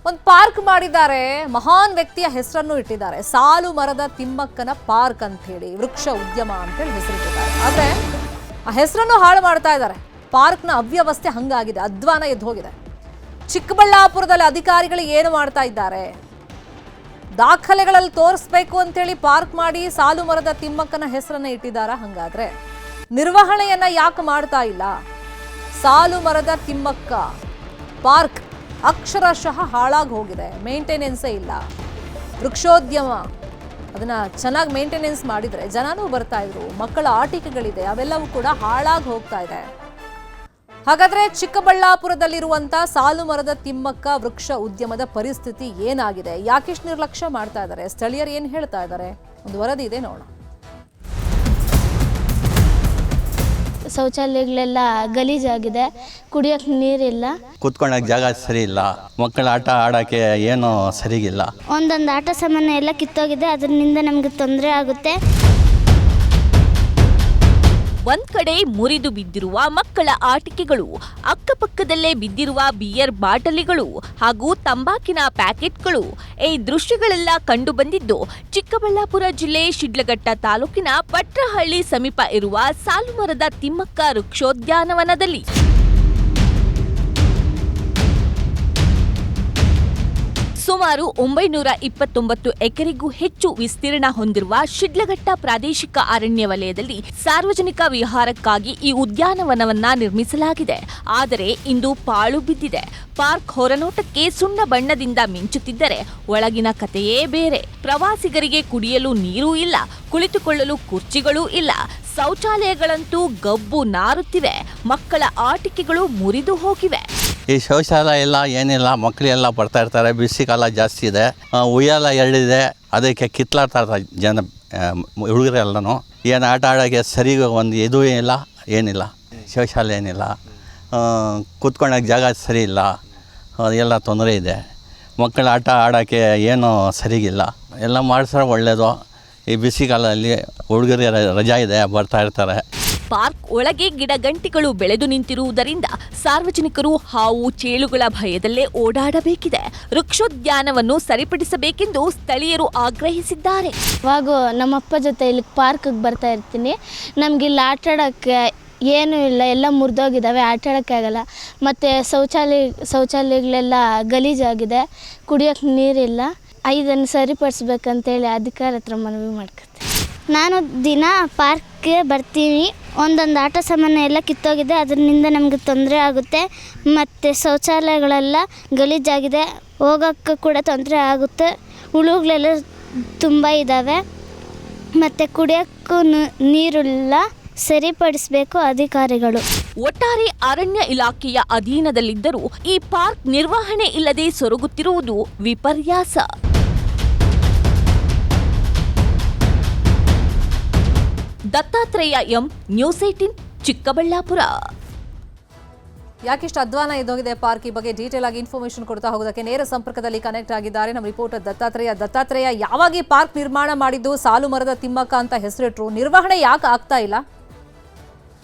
ಒಂದು ಪಾರ್ಕ್ ಮಾಡಿದ್ದಾರೆ, ಮಹಾನ್ ವ್ಯಕ್ತಿಯ ಹೆಸರನ್ನು ಇಟ್ಟಿದ್ದಾರೆ. ಸಾಲು ಮರದ ತಿಮ್ಮಕ್ಕನ ಪಾರ್ಕ್ ಅಂತ ಹೇಳಿ, ವೃಕ್ಷ ಉದ್ಯಮ ಅಂತ ಹೇಳಿ ಹೆಸರಿಟ್ಟಿದ್ದಾರೆ. ಆದ್ರೆ ಆ ಹೆಸರನ್ನು ಹಾಳು ಮಾಡ್ತಾ ಇದ್ದಾರೆ. ಪಾರ್ಕ್ನ ಅವ್ಯವಸ್ಥೆ ಹಂಗಾಗಿದೆ, ಅಧ್ವಾನ ಎದ್ದು ಹೋಗಿದೆ. ಚಿಕ್ಕಬಳ್ಳಾಪುರದಲ್ಲಿ ಅಧಿಕಾರಿಗಳು ಏನು ಮಾಡ್ತಾ ಇದ್ದಾರೆ? ದಾಖಲೆಗಳಲ್ಲಿ ತೋರಿಸ್ಬೇಕು ಅಂತೇಳಿ ಪಾರ್ಕ್ ಮಾಡಿ ಸಾಲು ಮರದ ತಿಮ್ಮಕ್ಕನ ಹೆಸರನ್ನ ಇಟ್ಟಿದ್ದಾರಾ? ಹಂಗಾದ್ರೆ ನಿರ್ವಹಣೆಯನ್ನ ಯಾಕೆ ಮಾಡ್ತಾ ಇಲ್ಲ? ಸಾಲು ಮರದ ತಿಮ್ಮಕ್ಕ ಪಾರ್ಕ್ ಅಕ್ಷರಶಃ ಹಾಳಾಗಿ ಹೋಗಿದೆ, ಮೇಂಟೆನೆನ್ಸೇ ಇಲ್ಲ. ವೃಕ್ಷೋದ್ಯಮ ಅದನ್ನ ಚೆನ್ನಾಗಿ ಮೇಂಟೆನೆನ್ಸ್ ಮಾಡಿದ್ರೆ ಜನನೂ ಬರ್ತಾ ಇದ್ರು, ಮಕ್ಕಳ ಆಟಿಕೆಗಳಿದೆ, ಅವೆಲ್ಲವೂ ಕೂಡ ಹಾಳಾಗಿ ಹೋಗ್ತಾ ಇದೆ. ಹಾಗಾದ್ರೆ ಚಿಕ್ಕಬಳ್ಳಾಪುರದಲ್ಲಿರುವಂತ ಸಾಲು ಮರದ ತಿಮ್ಮಕ್ಕ ವೃಕ್ಷ ಉದ್ಯಮದ ಪರಿಸ್ಥಿತಿ ಏನಾಗಿದೆ? ಯಾಕಿಷ್ಟು ನಿರ್ಲಕ್ಷ್ಯ ಮಾಡ್ತಾ ಇದ್ದಾರೆ? ಸ್ಥಳೀಯರು ಏನ್ ಹೇಳ್ತಾ ಇದ್ದಾರೆ? ಒಂದು ವರದಿ ಇದೆ, ನೋಡೋಣ. ಶೌಚಾಲಯಗಳೆಲ್ಲ ಗಲೀಜಾಗಿದೆ, ಕುಡಿಯೋಕೆ ನೀರಿಲ್ಲ, ಕೂತ್ಕೊಳ್ಳೋಕೆ ಜಾಗ ಸರಿ ಇಲ್ಲ, ಮಕ್ಕಳ ಆಟ ಆಡೋಕ್ಕೆ ಏನು ಸರಿಗಿಲ್ಲ. ಒಂದೊಂದು ಆಟ ಸಾಮಾನು ಎಲ್ಲ ಕಿತ್ತೋಗಿದೆ, ಅದರಿಂದ ನಮಗೆ ತೊಂದರೆ ಆಗುತ್ತೆ. ಒಂದ್ ಕಡೆ ಮುರಿದು ಬಿದ್ದಿರುವ ಮಕ್ಕಳ ಆಟಿಕೆಗಳು, ಅಕ್ಕಪಕ್ಕದಲ್ಲೇ ಬಿದ್ದಿರುವ ಬಿಯರ್ ಬಾಟಲಿಗಳು ಹಾಗೂ ತಂಬಾಕಿನ ಪ್ಯಾಕೆಟ್ಗಳು, ಈ ದೃಶ್ಯಗಳೆಲ್ಲ ಕಂಡು ಬಂದಿದ್ದು ಚಿಕ್ಕಬಳ್ಳಾಪುರ ಜಿಲ್ಲೆ ಶಿಡ್ಲಘಟ್ಟ ತಾಲೂಕಿನ ಪಟ್ರಹಳ್ಳಿ ಸಮೀಪ ಇರುವ ಸಾಲುಮರದ ತಿಮ್ಮಕ್ಕ ವೃಕ್ಷೋದ್ಯಾನವನದಲ್ಲಿ. ಸುಮಾರು 929 ಎಕರೆಗೂ ಹೆಚ್ಚು ವಿಸ್ತೀರ್ಣ ಹೊಂದಿರುವ ಶಿಡ್ಲಘಟ್ಟ ಪ್ರಾದೇಶಿಕ ಅರಣ್ಯ ವಲಯದಲ್ಲಿ ಸಾರ್ವಜನಿಕ ವಿಹಾರಕ್ಕಾಗಿ ಈ ಉದ್ಯಾನವನವನ್ನ ನಿರ್ಮಿಸಲಾಗಿದೆ. ಆದರೆ ಇಂದು ಪಾಳು ಬಿದ್ದಿದೆ. ಪಾರ್ಕ್ ಹೊರನೋಟಕ್ಕೆ ಸುಣ್ಣ ಬಣ್ಣದಿಂದ ಮಿಂಚುತ್ತಿದ್ದರೆ ಒಳಗಿನ ಕಥೆಯೇ ಬೇರೆ. ಪ್ರವಾಸಿಗರಿಗೆ ಕುಡಿಯಲು ನೀರು ಇಲ್ಲ, ಕುಳಿತುಕೊಳ್ಳಲು ಕುರ್ಚಿಗಳೂ ಇಲ್ಲ, ಶೌಚಾಲಯಗಳಂತೂ ಗಬ್ಬು ನಾರುತ್ತಿವೆ, ಮಕ್ಕಳ ಆಟಿಕೆಗಳು ಮುರಿದು ಹೋಗಿವೆ. ಈ ಶೌಚಾಲಯ ಎಲ್ಲ ಏನಿಲ್ಲ, ಮಕ್ಕಳೆಲ್ಲ ಬರ್ತಾ ಇರ್ತಾರೆ, ಬಿಸಿ ಕಾಲ ಜಾಸ್ತಿ ಇದೆ, ಉಯ್ಯಾಲ ಎರಡಿದೆ, ಅದಕ್ಕೆ ಕಿತ್ಲಾಡ್ತಾ ಇರ್ತಾರೆ ಜನ ಹುಡುಗರೆಲ್ಲನೂ. ಏನು ಆಟ ಆಡೋಕ್ಕೆ ಸರಿ ಒಂದು ಇದು ಇಲ್ಲ, ಏನಿಲ್ಲ, ಶೌಚಾಲಯ ಏನಿಲ್ಲ, ಕೂತ್ಕೊಳ್ಳೋಕೆ ಜಾಗ ಸರಿ ಇಲ್ಲ, ಎಲ್ಲ ತೊಂದರೆ ಇದೆ. ಮಕ್ಕಳ ಆಟ ಆಡೋಕ್ಕೆ ಏನೂ ಸರಿಗಿಲ್ಲ, ಎಲ್ಲ ಮಾಡಿಸ್ರೆ ಒಳ್ಳೆಯದು. ಈ ಬಿಸಿ ಕಾಲದಲ್ಲಿ ಹುಡುಗರಿಗೆ ರಜಾ ಇದೆ, ಬರ್ತಾ ಇರ್ತಾರೆ. ಪಾರ್ಕ್ ಒಳಗೆ ಗಿಡಗಂಟಿಗಳು ಬೆಳೆದು ನಿಂತಿರುವುದರಿಂದ ಸಾರ್ವಜನಿಕರು ಹಾವು ಚೇಳುಗಳ ಭಯದಲ್ಲೇ ಓಡಾಡಬೇಕಿದೆ. ವೃಕ್ಷೋದ್ಯಾನವನ್ನು ಸರಿಪಡಿಸಬೇಕೆಂದು ಸ್ಥಳೀಯರು ಆಗ್ರಹಿಸಿದ್ದಾರೆ. ಇವಾಗ ನಮ್ಮಪ್ಪ ಜೊತೆ ಇಲ್ಲಿ ಪಾರ್ಕಿಗೆ ಬರ್ತಾ ಇರ್ತೀನಿ. ನಮ್ಗೆ ಇಲ್ಲಿ ಆಟ ಆಡೋಕ್ಕೆ ಏನೂ ಇಲ್ಲ, ಎಲ್ಲ ಮುರಿದೋಗಿದ್ದಾವೆ, ಆಟ ಆಡೋಕ್ಕೆ ಆಗಲ್ಲ. ಮತ್ತು ಶೌಚಾಲಯಗಳೆಲ್ಲ ಗಲೀಜಾಗಿದೆ, ಕುಡಿಯೋಕ್ಕೆ ನೀರಿಲ್ಲ. ಇದನ್ನು ಸರಿಪಡಿಸ್ಬೇಕಂತೇಳಿ ಅಧಿಕಾರ ಹತ್ರ ಮನವಿ ಮಾಡ್ಕೊತೀನಿ. ನಾನು ದಿನ ಪಾರ್ಕ್ಗೆ ಬರ್ತೀನಿ. ಒಂದೊಂದು ಆಟ ಸಾಮಾನು ಎಲ್ಲ ಕಿತ್ತೋಗಿದೆ, ಅದರಿಂದ ನಮಗೆ ತೊಂದರೆ ಆಗುತ್ತೆ. ಮತ್ತು ಶೌಚಾಲಯಗಳೆಲ್ಲ ಗಲೀಜಾಗಿದೆ, ಹೋಗೋಕ್ಕೆ ಕೂಡ ತೊಂದರೆ ಆಗುತ್ತೆ. ಹುಳುಗಳೆಲ್ಲ ತುಂಬ ಇದ್ದಾವೆ, ಮತ್ತು ಕುಡಿಯೋಕ್ಕೂ ನೀರಿಲ್ಲ. ಸರಿಪಡಿಸಬೇಕು ಅಧಿಕಾರಿಗಳು. ಒಟ್ಟಾರೆ ಅರಣ್ಯ ಇಲಾಖೆಯ ಅಧೀನದಲ್ಲಿದ್ದರೂ ಈ ಪಾರ್ಕ್ ನಿರ್ವಹಣೆ ಇಲ್ಲದೆ ಸೊರಗುತ್ತಿರುವುದು ವಿಪರ್ಯಾಸ. Dattatreya M, news 18, Chikkaballapur. ಯಾಕಿಷ್ಟು ಅಧ್ವಾನ ಎದ್ದೋಗಿದೆ ಪಾರ್ಕ್? ಈ ಬಗ್ಗೆ ಡೀಟೇಲ್ ಆಗಿ ಇನ್ಫಾರ್ಮೇಶನ್ ಕೊಡ್ತಾ ಹೋಗೋದಕ್ಕೆ ನೇರ ಸಂಪರ್ಕದಲ್ಲಿ ಕನೆಕ್ಟ್ ಆಗಿದ್ದಾರೆ ನಮ್ಮ ರಿಪೋರ್ಟರ್ ದತ್ತಾತ್ರೇಯ. ಯಾವಾಗ ಈ ಪಾರ್ಕ್ ನಿರ್ಮಾಣ ಮಾಡಿದ್ದು? ಸಾಲು ಮರದ ತಿಮ್ಮಕ್ಕ ಅಂತ ಹೆಸರಿಟ್ರು, ನಿರ್ವಹಣೆ ಯಾಕೆ ಆಗ್ತಾ ಇಲ್ಲ?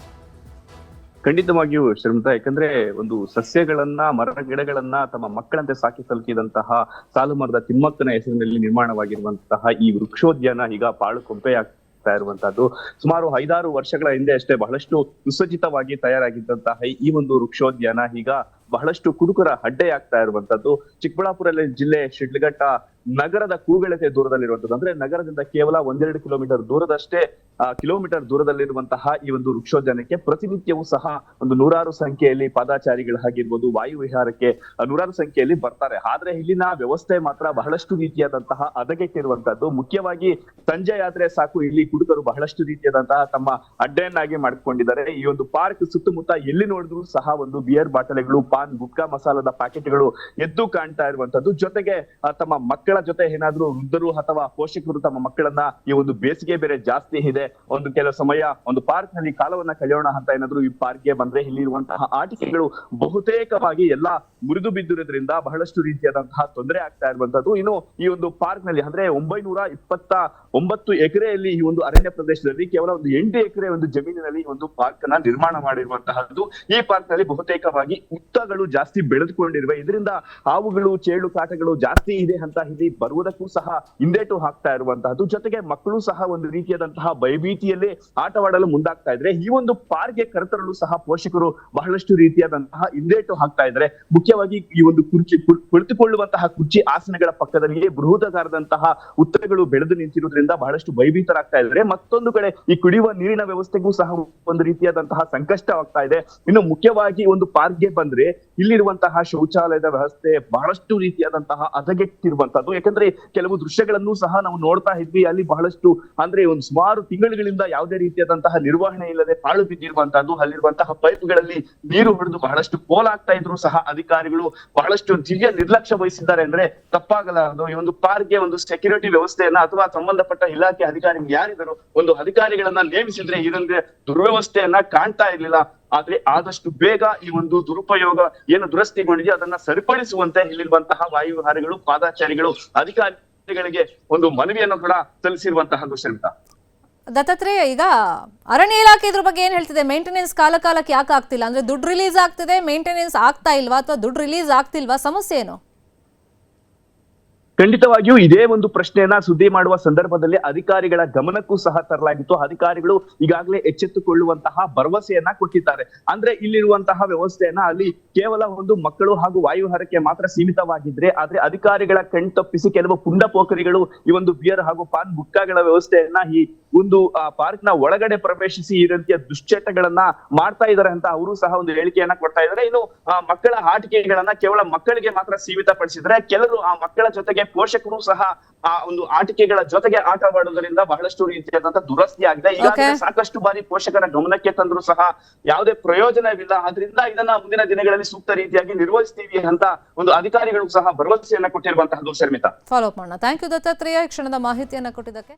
ಖಂಡಿತವಾಗಿಯೂ ಶ್ರೀಮಂತ, ಯಾಕಂದ್ರೆ ಒಂದು ಸಸ್ಯಗಳನ್ನ, ಮರ ಗಿಡಗಳನ್ನ ತಮ್ಮ ಮಕ್ಕಳಂತೆ ಸಾಕಿ ಸಲುಕಿದಂತಹ ಸಾಲು ಮರದ ತಿಮ್ಮಕ್ಕನ ಹೆಸರಿನಲ್ಲಿ ನಿರ್ಮಾಣವಾಗಿರುವಂತಹ ಈ ವೃಕ್ಷೋದ್ಯಾನ ಈಗ ಪಾಳು ಕೊಂಪೆಯಾಗ್ತಾ ಇರುವಂತಹದ್ದು. ಸುಮಾರು 5-6 ವರ್ಷಗಳ ಹಿಂದೆ ಅಷ್ಟೇ ಬಹಳಷ್ಟು ಸುಸಜ್ಜಿತವಾಗಿ ತಯಾರಾಗಿದ್ದಂತಹ ಈ ಒಂದು ವೃಕ್ಷೋದ್ಯಾನ ಈಗ ಬಹಳಷ್ಟು ಕುಡುಕರ ಅಡ್ಡೆಯಾಗ್ತಾ ಇರುವಂತದ್ದು. ಚಿಕ್ಕಬಳ್ಳಾಪುರ ಜಿಲ್ಲೆ ಶಿಡ್ಲಘಟ್ಟ ನಗರದ ಕೂಗಳತೆ ದೂರದಲ್ಲಿರುವಂತದ್ದು, ಅಂದ್ರೆ ನಗರದಿಂದ ಕೇವಲ 1-2 ಕಿಲೋಮೀಟರ್ ದೂರದಲ್ಲಿರುವಂತಹ ಈ ಒಂದು ವೃಕ್ಷೋದ್ಯಾನಕ್ಕೆ ಪ್ರತಿನಿತ್ಯವೂ ಸಹ ಒಂದು 100 ಸಂಖ್ಯೆಯಲ್ಲಿ ಪಾದಾಚಾರಿಗಳಾಗಿರ್ಬೋದು, ವಾಯು ವಿಹಾರಕ್ಕೆ 100 ಸಂಖ್ಯೆಯಲ್ಲಿ ಬರ್ತಾರೆ. ಆದ್ರೆ ಇಲ್ಲಿನ ವ್ಯವಸ್ಥೆ ಮಾತ್ರ ಬಹಳಷ್ಟು ರೀತಿಯಾದಂತಹ ಹದಗೆಟ್ಟಿರುವಂತದ್ದು. ಮುಖ್ಯವಾಗಿ ಸಂಜೆ ಆದ್ರೆ ಸಾಕು, ಇಲ್ಲಿ ಕುಡುಕರು ಬಹಳಷ್ಟು ರೀತಿಯಾದಂತಹ ತಮ್ಮ ಅಡ್ಡೆಯನ್ನಾಗಿ ಮಾಡಿಕೊಂಡಿದ್ದಾರೆ. ಈ ಒಂದು ಪಾರ್ಕ್ ಸುತ್ತಮುತ್ತ ಎಲ್ಲಿ ನೋಡಿದ್ರು ಸಹ ಒಂದು ಬಿಯರ್ ಬಾಟಲಿಗಳು, ಪಾನ್, ಗುಟ್ಕಾ ಮಸಾಲದ ಪ್ಯಾಕೆಟ್ಗಳು ಎದ್ದು ಕಾಣ್ತಾ ಇರುವಂತದ್ದು. ಜೊತೆಗೆ ತಮ್ಮ ಮಕ್ಕಳ ಜೊತೆ ಏನಾದ್ರೂ ವೃದ್ಧರು ಅಥವಾ ಪೋಷಕರು ತಮ್ಮ ಮಕ್ಕಳನ್ನ, ಈ ಒಂದು ಬೇಸಿಗೆ ಬೇರೆ ಜಾಸ್ತಿ ಇದೆ, ಒಂದು ಕೆಲವು ಸಮಯ ಒಂದು ಪಾರ್ಕ್ ನಲ್ಲಿ ಕಾಲವನ್ನ ಕಳೆಯೋಣ ಅಂತ ಏನಾದ್ರು ಈ ಪಾರ್ಕ್ಗೆ ಬಂದ್ರೆ ಇಲ್ಲಿರುವಂತಹ ಆಟಿಕೆಗಳು ಬಹುತೇಕವಾಗಿ ಎಲ್ಲಾ ಮುರಿದು ಬಿದ್ದಿರೋದ್ರಿಂದ ಬಹಳಷ್ಟು ರೀತಿಯಾದಂತಹ ತೊಂದರೆ ಆಗ್ತಾ ಇರುವಂತದ್ದು. ಇನ್ನು ಈ ಒಂದು ಪಾರ್ಕ್ ನಲ್ಲಿ ಅಂದ್ರೆ 929 ಎಕರೆಯಲ್ಲಿ ಈ ಒಂದು ಅರಣ್ಯ ಪ್ರದೇಶದಲ್ಲಿ ಕೇವಲ ಒಂದು 8 ಎಕರೆ ಒಂದು ಜಮೀನಿನಲ್ಲಿ ಒಂದು ಪಾರ್ಕ್ ಅನ್ನ ನಿರ್ಮಾಣ ಮಾಡಿರುವಂತಹದ್ದು. ಈ ಪಾರ್ಕ್ ನಲ್ಲಿ ಬಹುತೇಕವಾಗಿ ಉತ್ತದ ಹುಳಗಳು ಜಾಸ್ತಿ ಬೆಳೆದುಕೊಂಡಿರುವೆ. ಇದರಿಂದ ಹಾವುಗಳು, ಚೇಳು ಕಾಟಗಳು ಜಾಸ್ತಿ ಇದೆ ಅಂತ ಇಲ್ಲಿ ಬರುವುದಕ್ಕೂ ಸಹ ಹಿಂದೇಟು ಹಾಕ್ತಾ ಇರುವಂತಹದ್ದು. ಜೊತೆಗೆ ಮಕ್ಕಳು ಸಹ ಒಂದು ರೀತಿಯಾದಂತಹ ಭಯಭೀತಿಯಲ್ಲೇ ಆಟವಾಡಲು ಮುಂದಾಗ್ತಾ ಇದ್ರೆ, ಈ ಒಂದು ಪಾರ್ಕ್ಗೆ ಕರೆತರಲು ಸಹ ಪೋಷಕರು ಬಹಳಷ್ಟು ರೀತಿಯಾದಂತಹ ಹಿಂದೇಟು ಹಾಕ್ತಾ ಇದ್ದಾರೆ. ಮುಖ್ಯವಾಗಿ ಈ ಒಂದು ಕುಳಿತುಕೊಳ್ಳುವಂತಹ ಕುರ್ಚಿ ಆಸನಗಳ ಪಕ್ಕದಲ್ಲಿಯೇ ಬೃಹದಾಕಾರದಂತಹ ಉತ್ತರಗಳು ಬೆಳೆದು ನಿಂತಿರುವುದರಿಂದ ಬಹಳಷ್ಟು ಭಯಭೀತರಾಗ್ತಾ ಇದ್ದಾರೆ. ಮತ್ತೊಂದು ಕಡೆ ಈ ಕುಡಿಯುವ ನೀರಿನ ವ್ಯವಸ್ಥೆಗೂ ಸಹ ಒಂದು ರೀತಿಯಾದಂತಹ ಸಂಕಷ್ಟವಾಗ್ತಾ ಇದೆ. ಇನ್ನು ಮುಖ್ಯವಾಗಿ ಒಂದು ಪಾರ್ಕ್ಗೆ ಬಂದ್ರೆ ಇಲ್ಲಿರುವಂತಹ ಶೌಚಾಲಯದ ವ್ಯವಸ್ಥೆ ಬಹಳಷ್ಟು ರೀತಿಯಾದಂತಹ ಹದಗೆಟ್ಟಿರುವಂತದ್ದು. ಯಾಕಂದ್ರೆ ಕೆಲವು ದೃಶ್ಯಗಳನ್ನು ಸಹ ನಾವು ನೋಡ್ತಾ ಇದ್ವಿ, ಅಲ್ಲಿ ಬಹಳಷ್ಟು ಅಂದ್ರೆ ಒಂದು ಸುಮಾರು ತಿಂಗಳುಗಳಿಂದ ಯಾವುದೇ ರೀತಿಯಾದಂತಹ ನಿರ್ವಹಣೆ ಇಲ್ಲದೆ ಪಾಳು ಬಿದ್ದಿರುವಂತಹದ್ದು. ಅಲ್ಲಿರುವಂತಹ ಪೈಪ್ಗಳಲ್ಲಿ ನೀರು ಹೊಡೆದು ಬಹಳಷ್ಟು ಪೋಲಾಗ್ತಾ ಇದ್ರು ಸಹ ಅಧಿಕಾರಿಗಳು ಬಹಳಷ್ಟು ದಿವ್ಯ ನಿರ್ಲಕ್ಷ್ಯ ವಹಿಸಿದ್ದಾರೆ ಅಂದ್ರೆ ತಪ್ಪಾಗಲಾರದು. ಈ ಒಂದು ಪಾರ್ಕ್ಗೆ ಒಂದು ಸೆಕ್ಯೂರಿಟಿ ವ್ಯವಸ್ಥೆಯನ್ನ ಅಥವಾ ಸಂಬಂಧಪಟ್ಟ ಇಲಾಖೆ ಅಧಿಕಾರಿಗಳು ಯಾರಿದ್ರು ಒಂದು ಅಧಿಕಾರಿಗಳನ್ನ ನೇಮಿಸಿದ್ರೆ ಇದೊಂದು ದುರ್ವ್ಯವಸ್ಥೆಯನ್ನ ಕಾಣ್ತಾ ಇರ್ಲಿಲ್ಲ. ಆದ್ರೆ ಆದಷ್ಟು ಬೇಗ ಈ ಒಂದು ದುರುಪಯೋಗ ಏನು ದುರಸ್ತಿಗೊಂಡಿದೆ ಅದನ್ನ ಸರಿಪಡಿಸುವಂತೆ ಇಲ್ಲಿರುವಂತಹ ವಾಯುವಿಹಾರಿಗಳು, ಪಾದಾಚಾರಿಗಳು ಅಧಿಕಾರಿಗಳಿಗೆ ಒಂದು ಮನವಿಯನ್ನು ಕೂಡ ಸಲ್ಲಿಸಿರುವಂತಹದ್ದು. ಶ್ರೀಮಿತಾ, ದತ್ತಾತ್ರೇಯ, ಈಗ ಅರಣ್ಯ ಇಲಾಖೆ ಇದ್ರ ಬಗ್ಗೆ ಏನ್ ಹೇಳ್ತಿದೆ? ಮೇಂಟೆನೆನ್ಸ್ ಕಾಲಕ್ಕೆ ಯಾಕೆ ಆಗ್ತಿಲ್ಲ? ಅಂದ್ರೆ ದುಡ್ಡು ರಿಲೀಸ್ ಆಗ್ತಿದೆ, ಮೇಂಟೆನೆನ್ಸ್ ಆಗ್ತಾ ಇಲ್ವಾ ಅಥವಾ ದುಡ್ಡು ರಿಲೀಸ್ ಆಗ್ತಿಲ್ವಾ? ಸಮಸ್ಯೆ ಏನು? ಖಂಡಿತವಾಗಿಯೂ ಇದೇ ಒಂದು ಪ್ರಶ್ನೆಯನ್ನ ಸುದ್ದಿ ಮಾಡುವ ಸಂದರ್ಭದಲ್ಲಿ ಅಧಿಕಾರಿಗಳ ಗಮನಕ್ಕೂ ಸಹ ತರಲಾಗಿತ್ತು. ಅಧಿಕಾರಿಗಳು ಈಗಾಗಲೇ ಎಚ್ಚೆತ್ತುಕೊಳ್ಳುವಂತಹ ಭರವಸೆಯನ್ನ ಕೊಟ್ಟಿದ್ದಾರೆ. ಅಂದ್ರೆ ಇಲ್ಲಿರುವಂತಹ ವ್ಯವಸ್ಥೆಯನ್ನ ಅಲ್ಲಿ ಕೇವಲ ಒಂದು ಮಕ್ಕಳು ಹಾಗೂ ವಾಯುಹಾರಕ್ಕೆ ಮಾತ್ರ ಸೀಮಿತವಾಗಿದ್ರೆ, ಆದ್ರೆ ಅಧಿಕಾರಿಗಳ ಕಣ್ತಪ್ಪಿಸಿ ಕೆಲವು ಪುಂಡ ಪೋಖರಿಗಳು ಈ ಒಂದು ಬಿಯರ್ ಹಾಗೂ ಪಾನ್ ಗುಟ್ಕಾಗಳ ವ್ಯವಸ್ಥೆಯನ್ನ ಈ ಒಂದು ಪಾರ್ಕ್ ನ ಒಳಗಡೆ ಪ್ರವೇಶಿಸಿ ಈ ರೀತಿಯ ದುಶ್ಚಟಗಳನ್ನ ಮಾಡ್ತಾ ಇದ್ದಾರೆ ಅಂತ ಅವರು ಸಹ ಒಂದು ಹೇಳಿಕೆಯನ್ನ ಕೊಡ್ತಾ ಇದ್ದಾರೆ. ಇನ್ನು ಮಕ್ಕಳ ಆಟಿಕೆಗಳನ್ನ ಕೇವಲ ಮಕ್ಕಳಿಗೆ ಮಾತ್ರ ಸೀಮಿತಪಡಿಸಿದ್ರೆ, ಕೆಲವರು ಆ ಮಕ್ಕಳ ಜೊತೆಗೆ ಪೋಷಕರು ಸಹ ಆ ಒಂದು ಆಟಿಕೆಗಳ ಜೊತೆಗೆ ಆಟವಾಡುವುದರಿಂದ ಬಹಳಷ್ಟು ರೀತಿಯಾದಂತಹ ದುರಸ್ತಿ ಆಗಿದೆ. ಈಗಾಗಲೇ ಸಾಕಷ್ಟು ಬಾರಿ ಪೋಷಕರ ಗಮನಕ್ಕೆ ತಂದ್ರು ಸಹ ಯಾವುದೇ ಪ್ರಯೋಜನವಿಲ್ಲ. ಆದ್ರಿಂದ ಇದನ್ನ ಮುಂದಿನ ದಿನಗಳಲ್ಲಿ ಸೂಕ್ತ ರೀತಿಯಾಗಿ ನಿರ್ವಹಿಸ್ತೀವಿ ಅಂತ ಒಂದು ಅಧಿಕಾರಿಗಳು ಸಹ ಭರವಸೆಯನ್ನ ಕೊಟ್ಟಿರುವಂತಹದ್ದು. ಶರ್ಮಿತಾ, ಫಾಲೋ ಅಪ್ ಮಾಡೋಣ. ಥ್ಯಾಂಕ್ ಯು ದತ್ತಾತ್ರೇಯ, ಈ ಕ್ಷಣದ ಮಾಹಿತಿಯನ್ನ ಕೊಟ್ಟಿದ್ದಕ್ಕೆ.